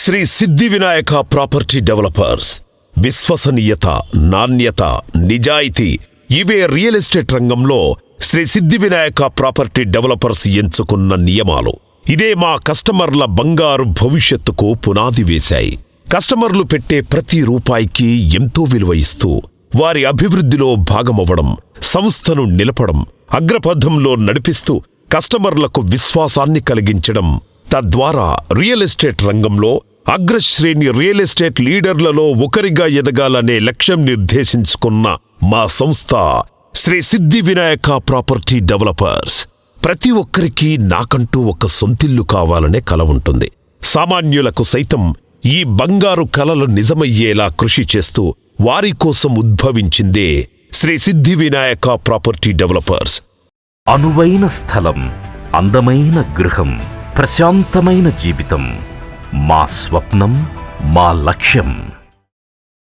శ్రీ సిద్ధి Vinayaka property developers. విశ్వసనీయత, నాణ్యత, నిజాయితీ ఇవే రియల్ ఎస్టేట్ రంగంలో శ్రీ సిద్ధి వినాయక ప్రాపర్టీ డెవలపర్స్ ఎంచుకున్న నియమాలు. ఇదే మా కస్టమర్ల బంగారు భవిష్యత్తుకు పునాది వేశాయి. కస్టమర్లు పెట్టే ప్రతి రూపాయికి ఎంతో విలువ ఇస్తూ వారి అభివృద్ధిలో భాగమవ్వడం, సంస్థను నిలపడం, అగ్రపథంలో నడిపిస్తూ కస్టమర్లకు విశ్వాసాన్ని కలిగించడం, తద్వారా రియల్ ఎస్టేట్ రంగంలో అగ్రశ్రేణి రియల్ ఎస్టేట్ లీడర్లలో ఒకరిగా ఎదగాలనే లక్ష్యం నిర్దేశించుకున్న మా సంస్థ శ్రీ సిద్ధి వినాయక ప్రాపర్టీ డెవలపర్స్. ప్రతి ఒక్కరికి నాకంటూ ఒక సొంతిల్లు కావాలనే కల ఉంటుంది. సామాన్యులకు సైతం ఈ బంగారు కలలు నిజమయ్యేలా కృషి చేస్తూ వారి కోసం ఉద్భవించిందే శ్రీ సిద్ధి వినాయక ప్రాపర్టీ డెవలపర్స్. అనువైన స్థలం, అందమైన గృహం, ప్రశాంతమైన జీవితం మా స్వప్నం, మా లక్ష్యం.